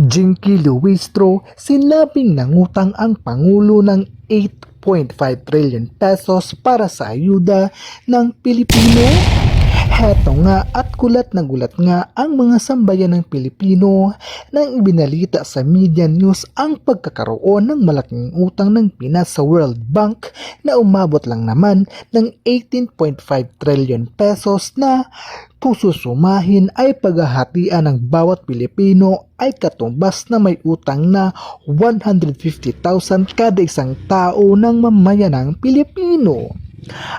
Jinky Luistro, sinabing nangutang ang Pangulo ng 8.5 trillion pesos para sa ayuda ng Pilipino. Heto nga at gulat na gulat nga ang mga sambayan ng Pilipino nang ibinalita sa media news ang pagkakaroon ng malaking utang ng Pinas sa World Bank na umabot lang naman ng 18.5 trillion pesos na kung susumahin ay paghahatian ng bawat Pilipino ay katumbas na may utang na 150,000 kada isang tao ng mamayanang Pilipino.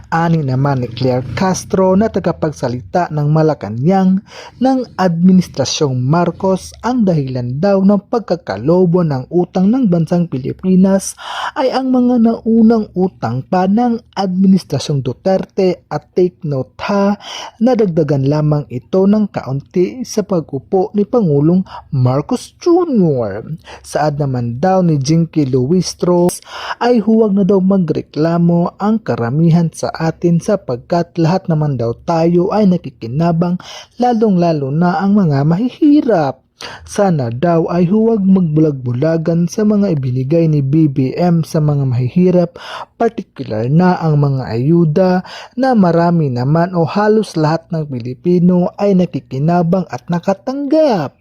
Ani naman ni Claire Castro na tagapagsalita ng Malacanang ng Administrasyong Marcos, ang dahilan daw ng pagkakalobo ng utang ng bansang Pilipinas ay ang mga naunang utang pa ng Administrasyong Duterte at take note ha, nadagdagan lamang ito ng kaunti sa pag-upo ni Pangulong Marcos Jr. Saad naman daw ni Jinky Luistro ay huwag na daw magreklamo ang karamihan sa atin sapagkat lahat naman daw tayo ay nakikinabang, lalong-lalo na ang mga mahihirap. Sana daw ay huwag magbulag-bulagan sa mga ibinigay ni BBM sa mga mahihirap, partikular na ang mga ayuda na marami naman o halos lahat ng Pilipino ay nakikinabang at nakatanggap.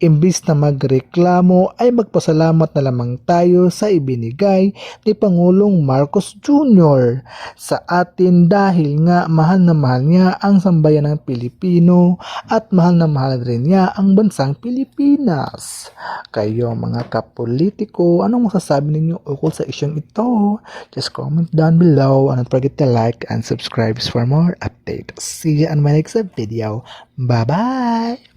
Imbis na magreklamo ay magpasalamat na lamang tayo sa ibinigay ni Pangulong Marcos Jr. sa atin dahil nga mahal na mahal niya ang sambayan ng Pilipino at mahal na mahal rin niya ang bansang Pilipinas. Kayo mga kapolitiko, anong masasabi ninyo ukol sa isyong ito? Just comment down below and don't forget to like and subscribe for more updates. See you on my next video. Bye-bye!